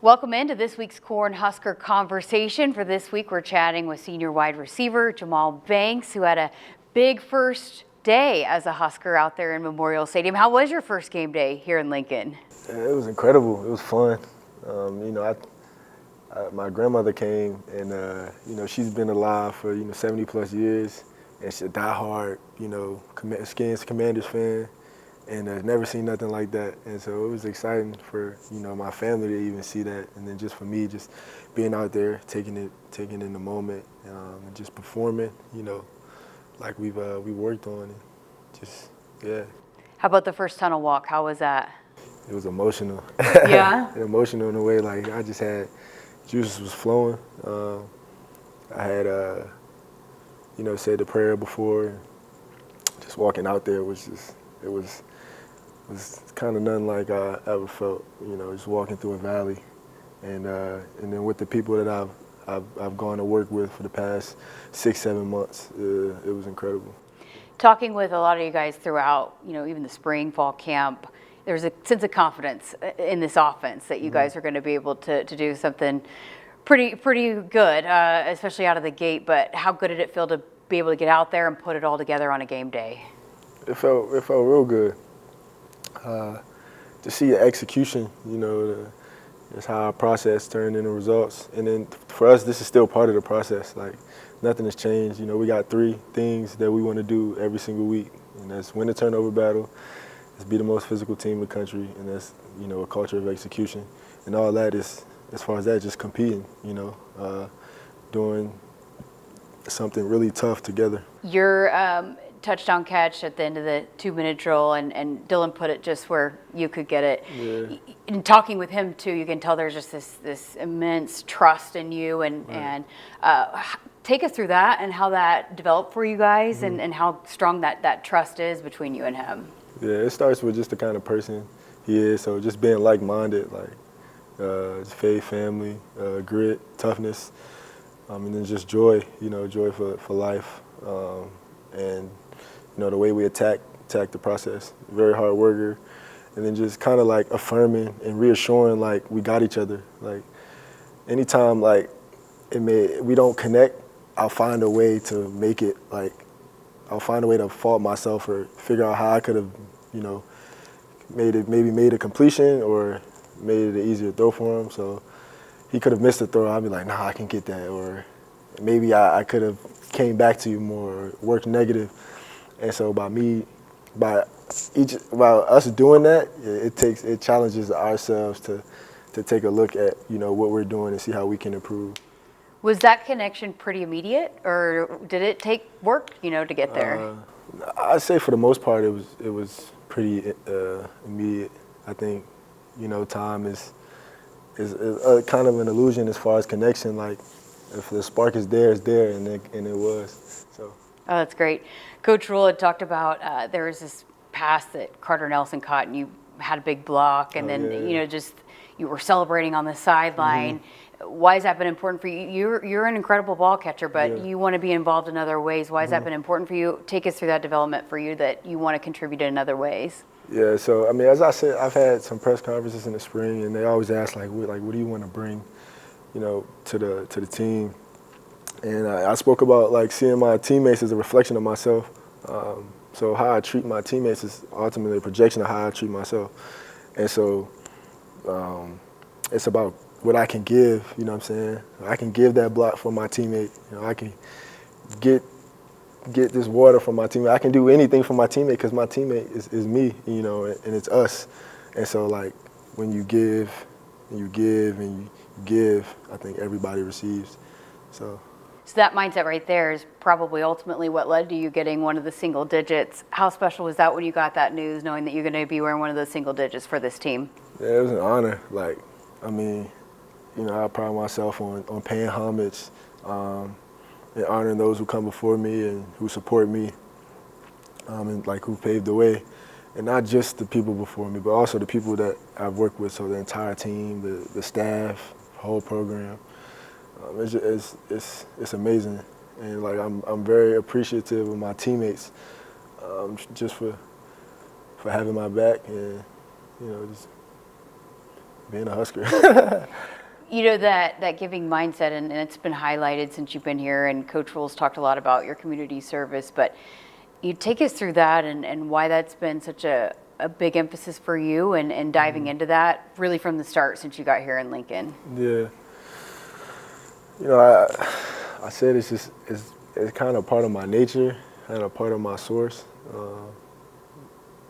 Welcome into this week's Cornhusker Conversation. For this week, we're chatting with senior wide receiver Jahmal Banks, who had a big first day as a Husker out there in Memorial Stadium. How was your first game day here in Lincoln? It was incredible. It was fun. My grandmother came, and she's been alive for 70 plus years, and she's a diehard Skins Commanders fan, and never seen nothing like that. And so it was exciting for my family to even see that, and then just for me, just being out there, taking in the moment, and just performing, like we worked on, and just yeah. How about the first tunnel walk? How was that? It was emotional. Yeah. Emotional in a way, like I just had juices was flowing. I had said the prayer before. Just walking out there was kind of nothing like I ever felt. Just walking through a valley, and then with the people that I've gone to work with for the past 6-7 months, it was incredible. Talking with a lot of you guys throughout, even the spring, fall camp, there's a sense of confidence in this offense that you guys are going to be able to do something pretty good, especially out of the gate. But how good did it feel to be able to get out there and put it all together on a game day? It felt real good. To see the execution, that's how our process turned into results. And then for us, this is still part of the process. Like, nothing has changed. We got 3 things that we want to do every single week, and that's win the turnover battle, let's be the most physical team in the country, and that's, a culture of execution. And all that is, as far as that, just competing, doing something really tough together. Your touchdown catch at the end of the 2-minute drill, and Dylan put it just where you could get it. Yeah. In talking with him too, you can tell there's just this immense trust in you, and take us through that and how that developed for you guys, and how strong that trust is between you and him. Yeah, it starts with just the kind of person he is. So just being like-minded, like faith, family, grit, toughness, and then just joy. Joy for life, and the way we attack the process. Very hard worker, and then just kind of like affirming and reassuring, like we got each other. Like anytime like we don't connect, I'll find a way to make it like. I'll find a way to fault myself or figure out how I could have, made a completion or made it an easier throw for him. So he could have missed the throw. I'd be like, nah, I can get that. Or maybe I could have came back to you more or worked negative. And so by us doing that, it challenges ourselves to take a look at, what we're doing and see how we can improve. Was that connection pretty immediate, or did it take work, to get there? I'd say for the most part it was pretty immediate. I think, time is kind of an illusion as far as connection. Like if the spark is there, it's there, and it was. So. Oh, that's great. Coach Rule had talked about there was this pass that Carter Nelson caught, and you had a big block, and you were celebrating on the sideline. Why has that been important for you? You're an incredible ball catcher, but you want to be involved in other ways. Why has that been important for you? Take us through that development for you that you want to contribute in other ways. Yeah, so as I said, I've had some press conferences in the spring, and they always ask what do you want to bring, to the team. And I spoke about seeing my teammates as a reflection of myself. So how I treat my teammates is ultimately a projection of how I treat myself. And so it's about what I can give, I can give that block for my teammate. I can get this water from my teammate. I can do anything for my teammate because my teammate is me, and it's us. And so when you give and you give and you give, I think everybody receives. So that mindset right there is probably ultimately what led to you getting one of the single digits. How special was that when you got that news, knowing that you're going to be wearing one of those single digits for this team? Yeah, it was an honor. I pride myself on paying homage and honoring those who come before me and who support me, and who paved the way. And not just the people before me, but also the people that I've worked with, so the entire team, the staff, the whole program. It's amazing. And I'm very appreciative of my teammates just for having my back and, just being a Husker. You know, that giving mindset, and it's been highlighted since you've been here, and Coach Rule's talked a lot about your community service, but you take us through that and why that's been such a big emphasis for you and diving into that really from the start since you got here in Lincoln. Yeah. You know, I said it's kind of part of my nature and a part of my source.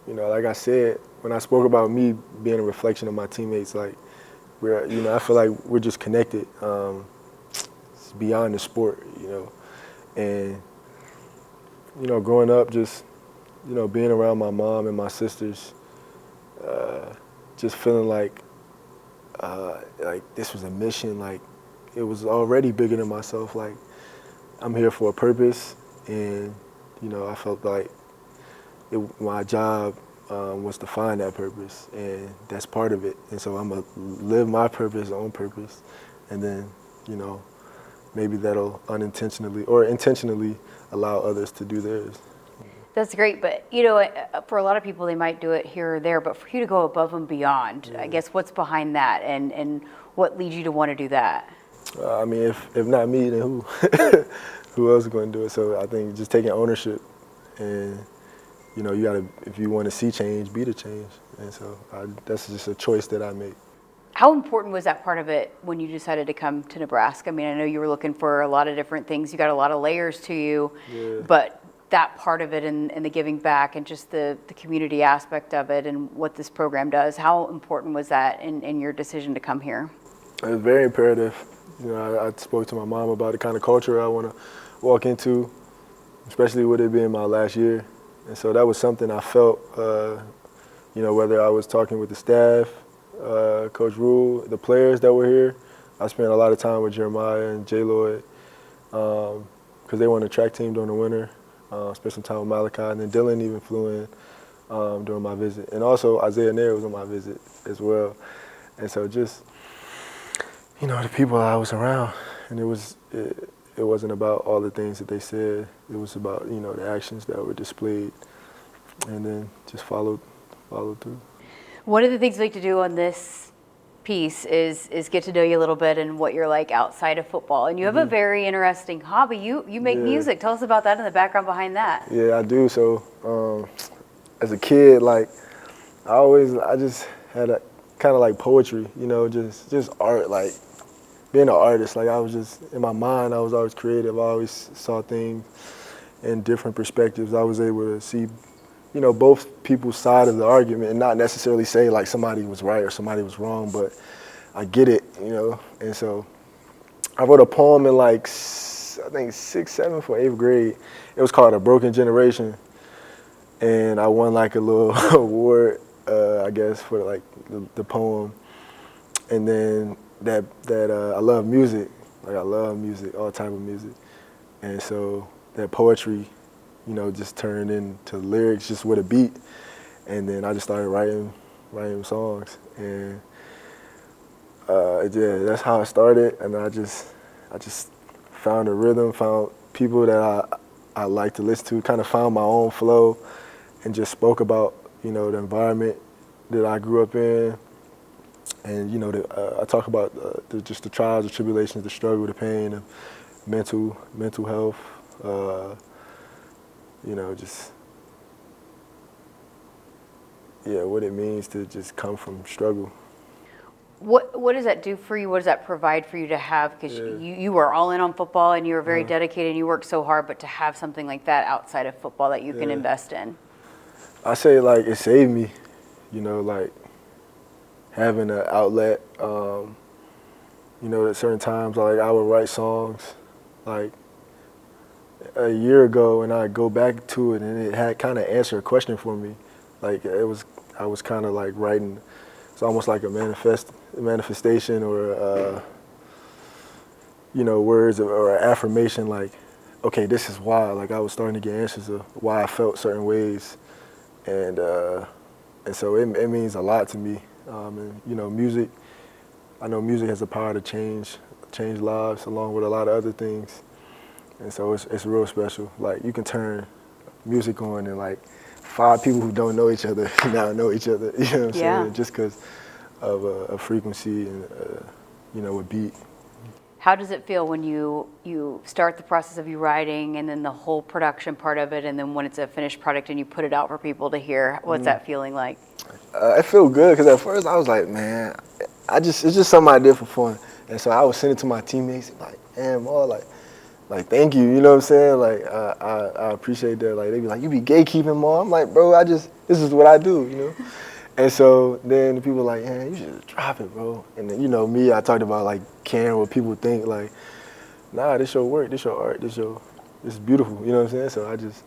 You know, like I said, when I spoke about me being a reflection of my teammates, like, I feel like we're just connected. It's beyond the sport, you know. And, you know, growing up, just, you know, being around my mom and my sisters, just feeling like this was a mission, like it was already bigger than myself. Like, I'm here for a purpose, and, you know, I felt like my job was to find that purpose, and that's part of it. And so I'm going to live my purpose on purpose, and then, you know, maybe that'll unintentionally or intentionally allow others to do theirs. That's great, but, you know, for a lot of people, they might do it here or there, but for you to go above and beyond, I guess what's behind that, and what leads you to want to do that? I mean, if not me, then who? Who else is going to do it? So I think just taking ownership, and, you know, you got to, if you want to see change, be the change. And so that's just a choice that I make. How important was that part of it when you decided to come to Nebraska? I mean, I know you were looking for a lot of different things. You got a lot of layers to you, but that part of it and the giving back and just the community aspect of it and what this program does, how important was that in your decision to come here? It was very imperative. You know, I spoke to my mom about the kind of culture I want to walk into, especially with it being my last year. And so that was something I felt, you know, whether I was talking with the staff, Coach Rule, the players that were here. I spent a lot of time with Jeremiah and J. Lloyd because they won the track team during the winter. Spent some time with Malachi, and then Dylan even flew in during my visit. And also Isaiah Nair was on my visit as well. And so just, you know, the people I was around, and it wasn't about all the things that they said. It was about, you know, the actions that were displayed, and then just followed through. One of the things we like to do on this piece is get to know you a little bit and what you're like outside of football. And you have a very interesting hobby. You make music. Tell us about that and the background behind that. Yeah, I do. So as a kid, like I just had a kind of like poetry, you know, just art, like being an artist. Like I was just, in my mind, I was always creative. I always saw things in different perspectives. I was able to see, you know, both people's side of the argument and not necessarily say like somebody was right or somebody was wrong, but I get it, you know. And so I wrote a poem in like, I think 6th, 7th, or 8th grade. It was called A Broken Generation. And I won like a little award, I guess, for like the poem. And then that I love music. Like I love music, all type of music. And so that poetry, you know, just turned into lyrics just with a beat. And then I just started writing songs. And yeah, that's how it started. And I just found a rhythm, found people that I like to listen to, kind of found my own flow, and just spoke about, you know, the environment that I grew up in. And, you know, I talk about just the trials, the tribulations, the struggle, the pain, the mental health, you know, just, yeah, what it means to just come from struggle. What does that do for you? What does that provide for you to have? Because you were all in on football and you were very dedicated and you worked so hard, but to have something like that outside of football that you can invest in? I say, like, it saved me, you know, like having an outlet. You know, at certain times, like I would write songs, like a year ago, and I go back to it, and it had kind of answered a question for me. Like I was kind of like writing. It's almost like a manifestation, or you know, words or an affirmation. Like, okay, this is why. Like I was starting to get answers of why I felt certain ways, and so it means a lot to me. And you know, music. I know music has the power to change lives, along with a lot of other things. And so it's real special. Like you can turn music on, and like 5 people who don't know each other now know each other. You know what I'm saying? Just because of a frequency and a beat. How does it feel when you start the process of you writing and then the whole production part of it, and then when it's a finished product and you put it out for people to hear? What's that feeling like? I feel good because at first I was like, man, it's just something I did for fun, and so I would send it to my teammates like, damn, like thank you, you know what I'm saying? Like I appreciate that. Like they be like, you be gatekeeping, Ma. I'm like, bro, this is what I do, you know. And so then the people are like, man, you should just drop it, bro. And then, me, I talked about like caring what people think. Like, nah, this your work, this your art, this is beautiful. You know what I'm saying? So I just,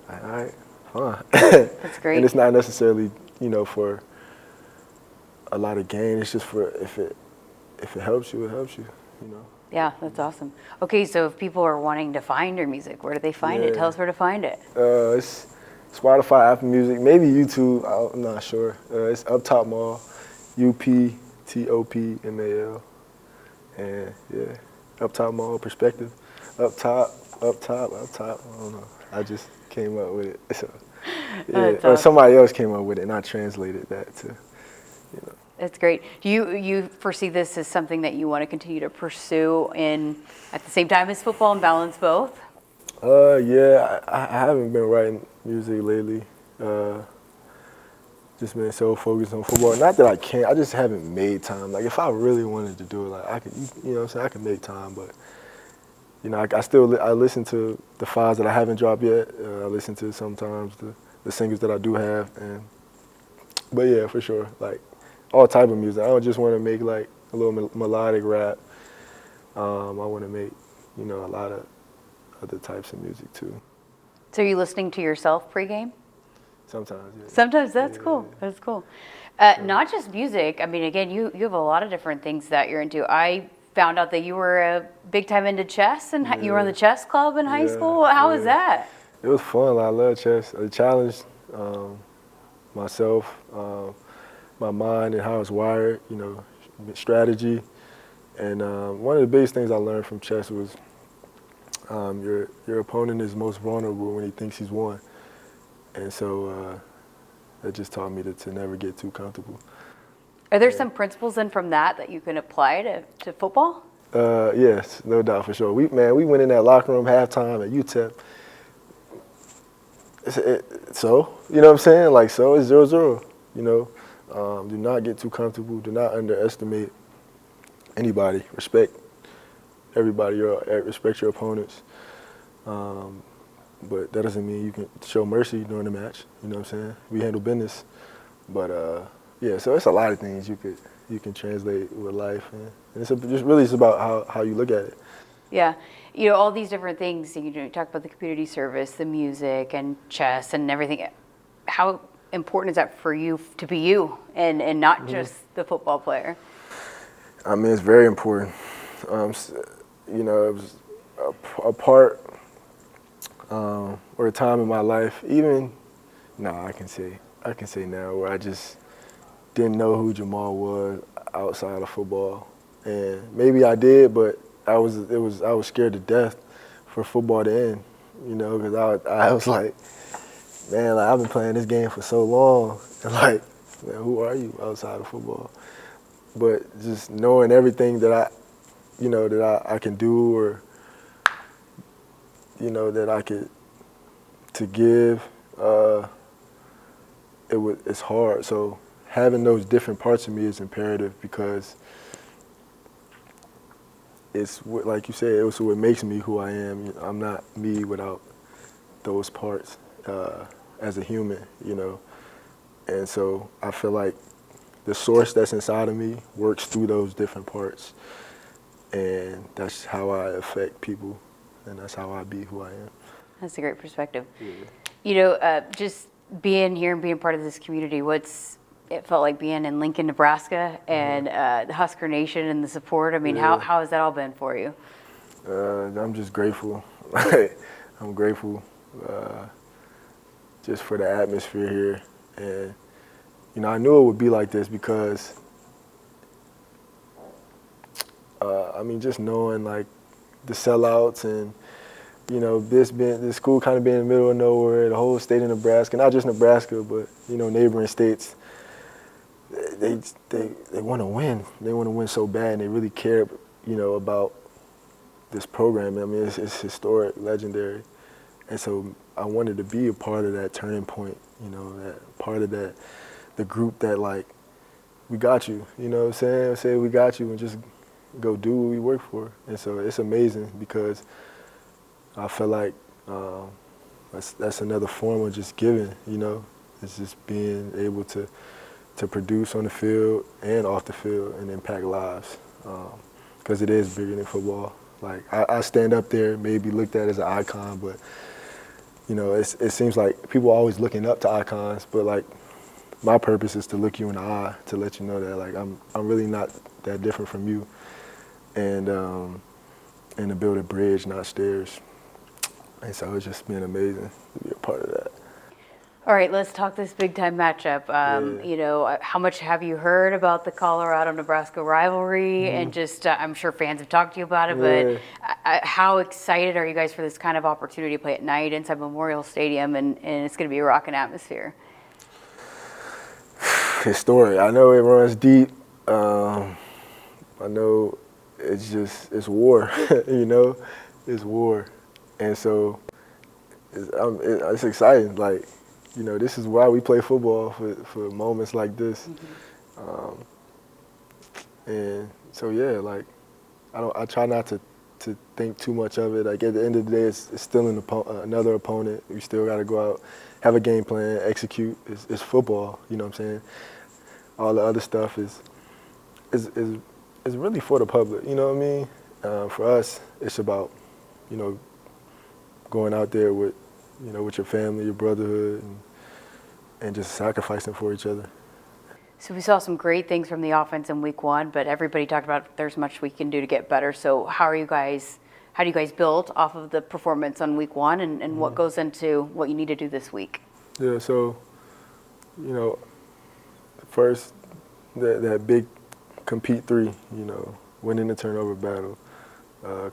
like, all right, fine. That's great. And it's not necessarily, for a lot of gain. It's just for if it helps you, it helps you. You know. Yeah, that's awesome. Okay, so if people are wanting to find your music, where do they find it? Tell us where to find it. It's Spotify, Apple Music, maybe YouTube. I'm not sure. It's Up Top Mall, UPTOPMAL, and yeah, Up Top Mall Perspective. Up top. I don't know. I just came up with it. So, yeah, awesome. Or somebody else came up with it, and I translated that to. That's great. Do you foresee this as something that you want to continue to pursue at the same time as football and balance both? Yeah, I haven't been writing music lately. Just been so focused on football. Not that I can't, I just haven't made time. Like if I really wanted to do it, like I could, you know what I'm saying, I could make time, but I listen to the files that I haven't dropped yet. I listen to sometimes the singles that I do have, but yeah, for sure, like all type of music. I don't just want to make like a little melodic rap. I want to make, a lot of other types of music too. So are you listening to yourself pregame? Sometimes, yeah. Sometimes, that's cool. Yeah. That's cool. Not just music. I mean, again, you have a lot of different things that you're into. I found out that you were big time into chess, and you were on the chess club in high school. How was that? It was fun. I love chess. It challenged myself, my mind, and how it's wired. Strategy. And one of the biggest things I learned from chess was your opponent is most vulnerable when he thinks he's won. And so that just taught me to never get too comfortable. Are there some principles then from that you can apply to football? Yes, no doubt for sure. We went in that locker room halftime at UTEP. So, you know what I'm saying? Like, so it's 0-0, do not get too comfortable. Do not underestimate anybody. Respect everybody. Respect your opponents. But that doesn't mean you can show mercy during the match. You know what I'm saying? We handle business. But, yeah, so it's a lot of things you can translate with life. And it's just about how you look at it. Yeah. All these different things, you talk about the community service, the music, and chess, and everything. How important is that for you to be you and not just the football player? I mean, it's very important. It was a part or a time in my life, I can say now, where I just didn't know who Jahmal was outside of football. And maybe I did, but I was scared to death for football to end, because I was like, man, like, I've been playing this game for so long, and like, man, who are you outside of football? But just knowing everything that I can do, or that I could to give, it's hard. So having those different parts of me is imperative, because it's like you said, it's what makes me who I am. I'm not me without those parts as a human, And so I feel like the source that's inside of me works through those different parts, and that's how I affect people, and that's how I be who I am. That's a great perspective. Yeah. Just being here and being part of this community, it felt like being in Lincoln, Nebraska, and the Husker Nation and the support. I mean, how has that all been for you? I'm just grateful. I'm grateful just for the atmosphere here. And, I knew it would be like this because, just knowing, like, the sellouts and, this school kind of being in the middle of nowhere, the whole state of Nebraska, not just Nebraska, but, neighboring states. they want to win. They want to win so bad, and they really care, about this program. I mean, it's historic, legendary, and so I wanted to be a part of that turning point. That part of the group that like, we got you. You know what I'm saying? Say we got you, and just go do what we work for. And so it's amazing because I feel like that's another form of just giving. It's just being able to produce on the field and off the field and impact lives, because it is bigger than football. Like I stand up there, maybe looked at as an icon, but it seems like people are always looking up to icons, but like my purpose is to look you in the eye to let you know that like I'm really not that different from you, and to build a bridge, not stairs. And so it's just been amazing to be a part of that. All right, let's talk this big-time matchup. How much have you heard about the Colorado-Nebraska rivalry? And just, I'm sure fans have talked to you about it, but how excited are you guys for this kind of opportunity to play at night inside Memorial Stadium, and it's going to be a rocking atmosphere? Historic. I know it runs deep. I know it's war, it's war. And so it's exciting. Like, this is why we play football, for moments like this. And so, yeah, like, I try not to think too much of it. Like, at the end of the day, it's still another opponent. We still got to go out, have a game plan, execute. It's football, you know what I'm saying? All the other stuff is really for the public, you know what I mean? For us, it's about, going out there with your family, your brotherhood, and just sacrificing for each other. So we saw some great things from the offense in week 1, but everybody talked about there's much we can do to get better. So how do you guys build off of the performance on week 1, and what goes into what you need to do this week? Yeah, so, first, that big compete 3, winning the turnover battle,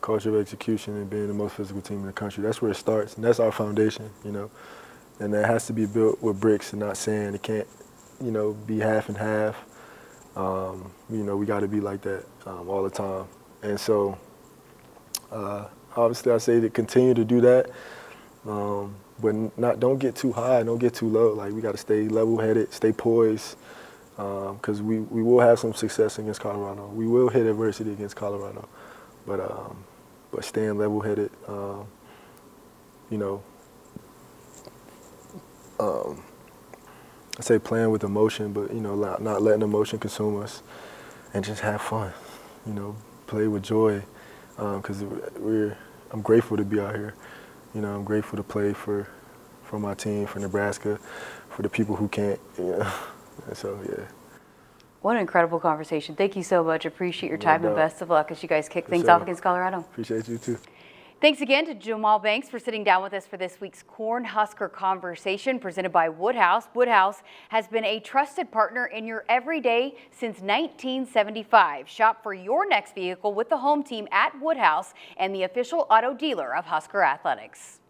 culture of execution, and being the most physical team in the country. That's where it starts, and that's our foundation, And that has to be built with bricks and not sand. It can't, be half and half. We got to be like that all the time. And so, obviously, I say to continue to do that, but don't get too high, don't get too low. Like, we got to stay level-headed, stay poised, because we will have some success against Colorado. We will hit adversity against Colorado, but staying level-headed, I say playing with emotion, but not letting emotion consume us, and just have fun. Play with joy, because I'm grateful to be out here. I'm grateful to play for my team, for Nebraska, for the people who can't. And so, yeah. What an incredible conversation. Thank you so much. Appreciate your time, and best of luck as you guys kick things off against Colorado. Appreciate you too. Thanks again to Jahmal Banks for sitting down with us for this week's Cornhusker Conversation presented by Woodhouse. Woodhouse has been a trusted partner in your everyday since 1975. Shop for your next vehicle with the home team at Woodhouse and the official auto dealer of Husker Athletics.